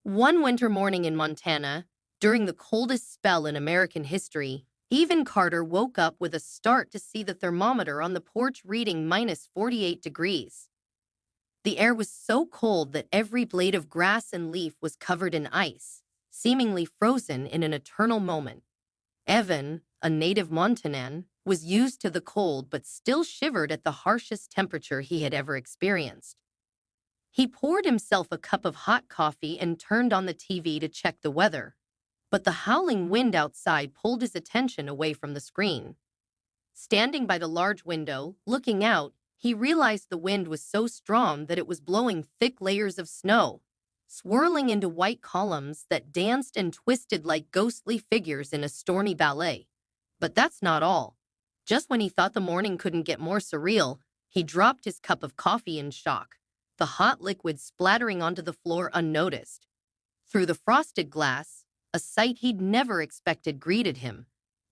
One winter morning in Montana, during the coldest spell in American history, even Carter woke up with a start to see the thermometer on the porch reading minus 48 degrees. The air was so cold that every blade of grass and leaf was covered in ice, seemingly frozen in an eternal moment. Evan, a native Montanan, was used to the cold but still shivered at the harshest temperature he had ever experienced. He poured himself a cup of hot coffee and turned on the TV to check the weather, but the howling wind outside pulled his attention away from the screen. Standing by the large window, looking out, he realized the wind was so strong that it was blowing thick layers of snow, swirling into white columns that danced and twisted like ghostly figures in a stormy ballet. But that's not all. Just when he thought the morning couldn't get more surreal, he dropped his cup of coffee in shock, the hot liquid splattering onto the floor unnoticed. Through the frosted glass, a sight he'd never expected greeted him,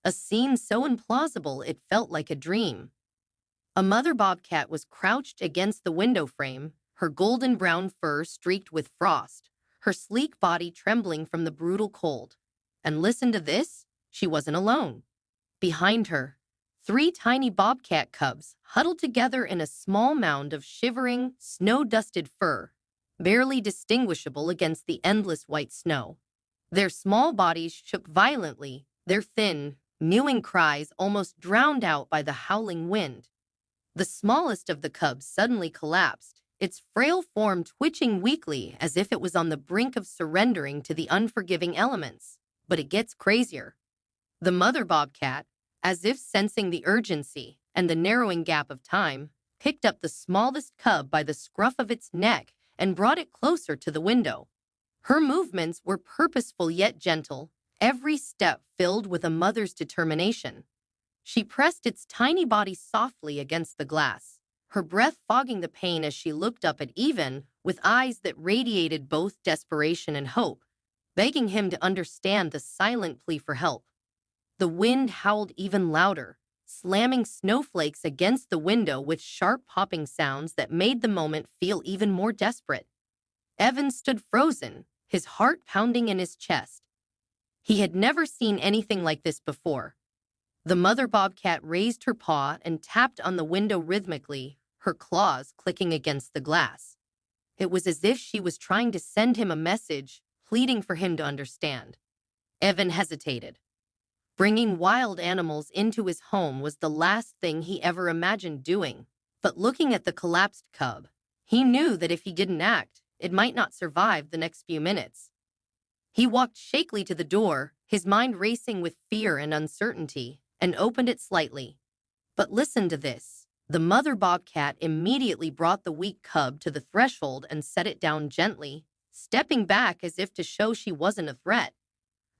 a scene so implausible it felt like a dream. A mother bobcat was crouched against the window frame, her golden brown fur streaked with frost, her sleek body trembling from the brutal cold. And listen to this, she wasn't alone. Behind her, three tiny bobcat cubs huddled together in a small mound of shivering, snow-dusted fur, barely distinguishable against the endless white snow. Their small bodies shook violently, their thin, mewing cries almost drowned out by the howling wind. The smallest of the cubs suddenly collapsed, its frail form twitching weakly as if it was on the brink of surrendering to the unforgiving elements. But it gets crazier. The mother bobcat, as if sensing the urgency and the narrowing gap of time, picked up the smallest cub by the scruff of its neck and brought it closer to the window. Her movements were purposeful yet gentle, every step filled with a mother's determination. She pressed its tiny body softly against the glass, her breath fogging the pain as she looked up at Evan with eyes that radiated both desperation and hope, begging him to understand the silent plea for help. The wind howled even louder, slamming snowflakes against the window with sharp popping sounds that made the moment feel even more desperate. Evan stood frozen, his heart pounding in his chest. He had never seen anything like this before. The mother bobcat raised her paw and tapped on the window rhythmically, her claws clicking against the glass. It was as if she was trying to send him a message, pleading for him to understand. Evan hesitated. Bringing wild animals into his home was the last thing he ever imagined doing, but looking at the collapsed cub, he knew that if he didn't act, it might not survive the next few minutes. He walked shakily to the door, his mind racing with fear and uncertainty, and opened it slightly. But listen to this. The mother bobcat immediately brought the weak cub to the threshold and set it down gently, stepping back as if to show she wasn't a threat.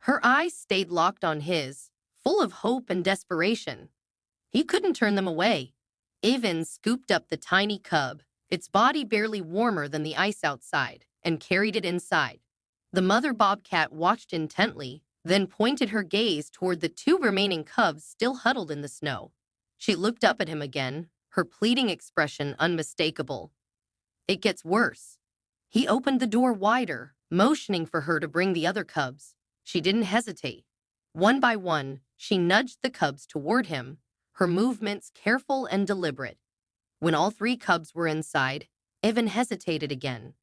Her eyes stayed locked on his, full of hope and desperation. He couldn't turn them away. Evan scooped up the tiny cub, its body barely warmer than the ice outside, and carried it inside. The mother bobcat watched intently, then pointed her gaze toward the two remaining cubs still huddled in the snow. She looked up at him again, her pleading expression unmistakable. It gets worse. He opened the door wider, motioning for her to bring the other cubs. She didn't hesitate. One by one, she nudged the cubs toward him, her movements careful and deliberate. When all three cubs were inside, Evan hesitated again.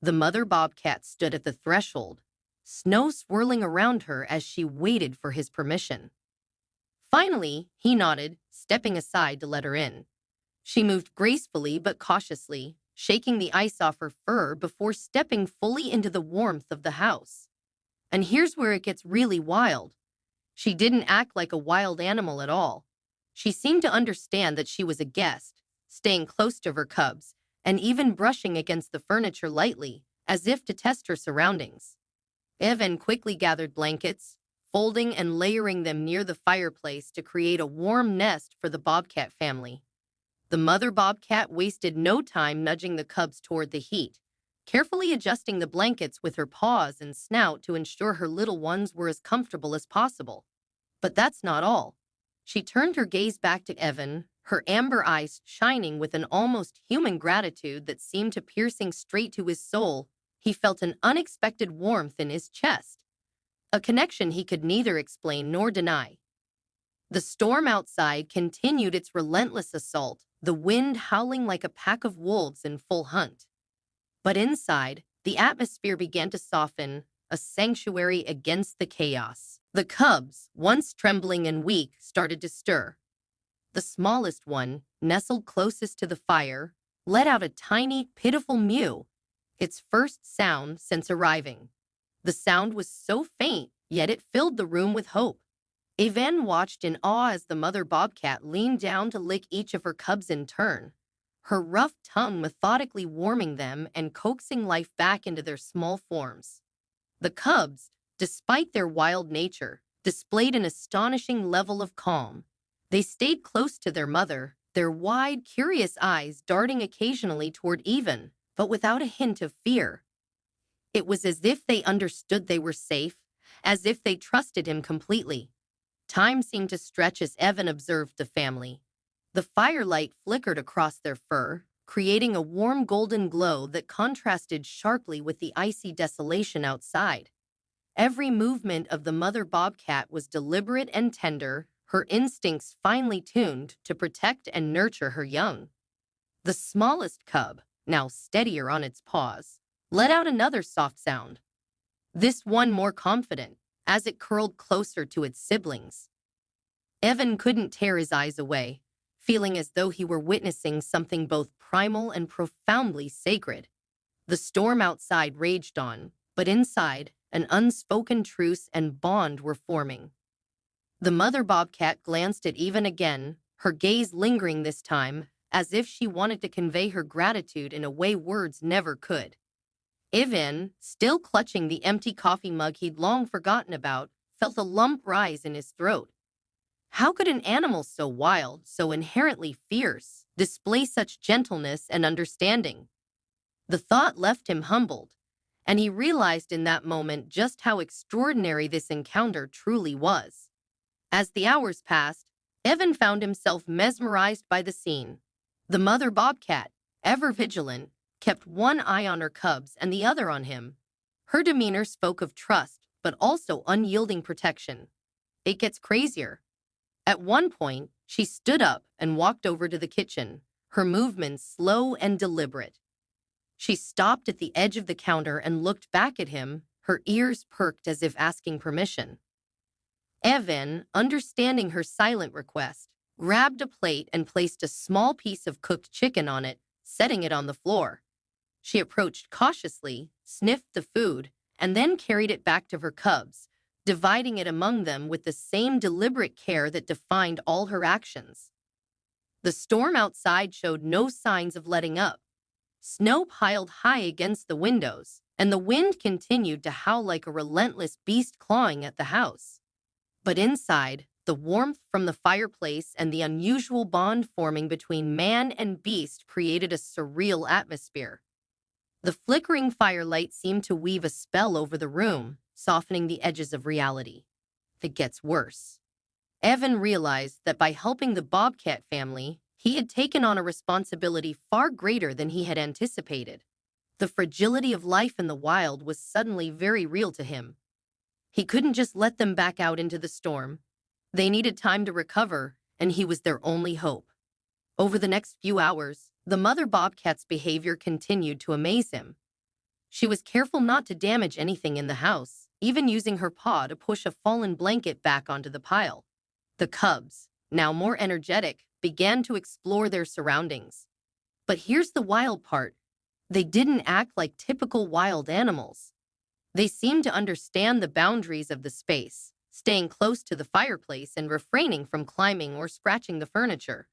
The mother bobcat stood at the threshold, snow swirling around her as she waited for his permission. Finally, he nodded, stepping aside to let her in. She moved gracefully but cautiously, shaking the ice off her fur before stepping fully into the warmth of the house. And here's where it gets really wild. She didn't act like a wild animal at all. She seemed to understand that she was a guest, staying close to her cubs, and even brushing against the furniture lightly, as if to test her surroundings. Evan quickly gathered blankets, folding and layering them near the fireplace to create a warm nest for the bobcat family. The mother bobcat wasted no time nudging the cubs toward the heat, carefully adjusting the blankets with her paws and snout to ensure her little ones were as comfortable as possible. But that's not all. She turned her gaze back to Evan, her amber eyes shining with an almost human gratitude that seemed to piercing straight to his soul. he felt an unexpected warmth in his chest, a connection he could neither explain nor deny. The storm outside continued its relentless assault, the wind howling like a pack of wolves in full hunt. But inside, the atmosphere began to soften, a sanctuary against the chaos. The cubs, once trembling and weak, started to stir. The smallest one, nestled closest to the fire, let out a tiny, pitiful mew, its first sound since arriving. The sound was so faint, yet it filled the room with hope. Yvonne watched in awe as the mother bobcat leaned down to lick each of her cubs in turn, her rough tongue methodically warming them and coaxing life back into their small forms. The cubs, despite their wild nature, displayed an astonishing level of calm. They stayed close to their mother, their wide, curious eyes darting occasionally toward Yvonne, but without a hint of fear. It was as if they understood they were safe, as if they trusted him completely. Time seemed to stretch as Evan observed the family. The firelight flickered across their fur, creating a warm golden glow that contrasted sharply with the icy desolation outside. Every movement of the mother bobcat was deliberate and tender, her instincts finely tuned to protect and nurture her young. The smallest cub, now steadier on its paws, let out another soft sound, this one more confident, as it curled closer to its siblings. Evan couldn't tear his eyes away, feeling as though he were witnessing something both primal and profoundly sacred. The storm outside raged on, but inside, an unspoken truce and bond were forming. The mother bobcat glanced at Evan again, her gaze lingering this time, as if she wanted to convey her gratitude in a way words never could. Evan, still clutching the empty coffee mug he'd long forgotten about, felt a lump rise in his throat. How could an animal so wild, so inherently fierce, display such gentleness and understanding? The thought left him humbled, and he realized in that moment just how extraordinary this encounter truly was. As the hours passed, Evan found himself mesmerized by the scene. The mother bobcat, ever vigilant, kept one eye on her cubs and the other on him. Her demeanor spoke of trust, but also unyielding protection. It gets crazier. At one point, she stood up and walked over to the kitchen, her movements slow and deliberate. She stopped at the edge of the counter and looked back at him, her ears perked as if asking permission. Evan, understanding her silent request, grabbed a plate and placed a small piece of cooked chicken on it, setting it on the floor. She approached cautiously, sniffed the food, and then carried it back to her cubs, dividing it among them with the same deliberate care that defined all her actions. The storm outside showed no signs of letting up. Snow piled high against the windows, and the wind continued to howl like a relentless beast clawing at the house. But inside, the warmth from the fireplace and the unusual bond forming between man and beast created a surreal atmosphere. The flickering firelight seemed to weave a spell over the room, softening the edges of reality. It gets worse. Evan realized that by helping the bobcat family, he had taken on a responsibility far greater than he had anticipated. The fragility of life in the wild was suddenly very real to him. He couldn't just let them back out into the storm. They needed time to recover, and he was their only hope. Over the next few hours, the mother bobcat's behavior continued to amaze him. She was careful not to damage anything in the house, even using her paw to push a fallen blanket back onto the pile. The cubs, now more energetic, began to explore their surroundings. But here's the wild part. They didn't act like typical wild animals. They seemed to understand the boundaries of the space, staying close to the fireplace and refraining from climbing or scratching the furniture.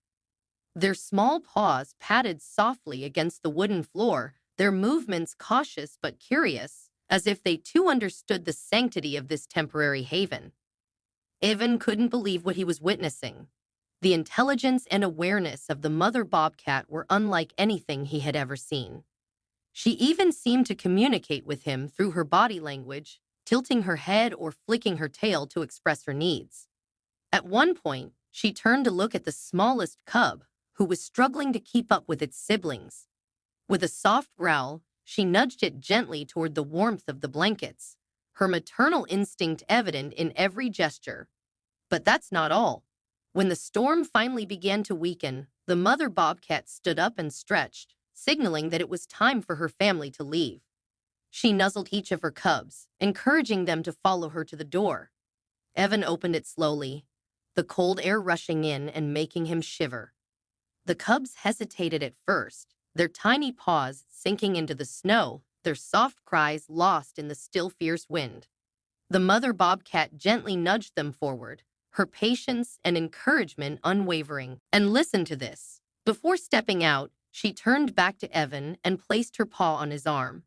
Their small paws patted softly against the wooden floor, their movements cautious but curious, as if they too understood the sanctity of this temporary haven. Evan couldn't believe what he was witnessing. The intelligence and awareness of the mother bobcat were unlike anything he had ever seen. She even seemed to communicate with him through her body language, tilting her head or flicking her tail to express her needs. At one point, she turned to look at the smallest cub, who was struggling to keep up with its siblings. With a soft growl, She nudged it gently toward the warmth of the blankets, her maternal instinct evident in every gesture. But that's not all. When the storm finally began to weaken, the mother bobcat stood up and stretched, signaling that it was time for her family to leave. She nuzzled each of her cubs, encouraging them to follow her to the door. Evan opened it slowly, the cold air rushing in and making him shiver. The cubs hesitated at first, their tiny paws sinking into the snow, their soft cries lost in the still fierce wind. The mother bobcat gently nudged them forward, her patience and encouragement unwavering. And listen to this. Before stepping out, she turned back to Evan and placed her paw on his arm.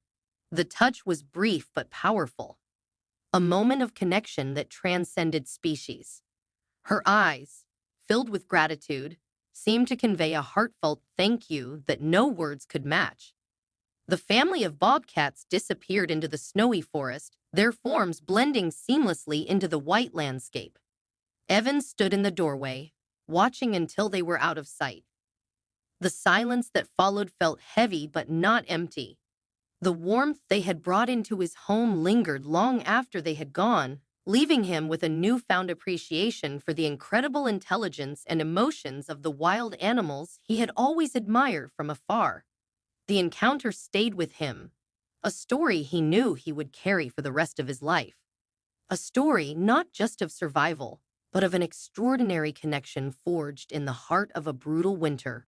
The touch was brief but powerful, a moment of connection that transcended species. Her eyes, filled with gratitude, seemed to convey a heartfelt thank you that no words could match. The family of bobcats disappeared into the snowy forest, their forms blending seamlessly into the white landscape. Evan stood in the doorway, watching until they were out of sight. The silence that followed felt heavy but not empty. The warmth they had brought into his home lingered long after they had gone, leaving him with a newfound appreciation for the incredible intelligence and emotions of the wild animals he had always admired from afar. The encounter stayed with him, a story he knew he would carry for the rest of his life. A story not just of survival, but of an extraordinary connection forged in the heart of a brutal winter.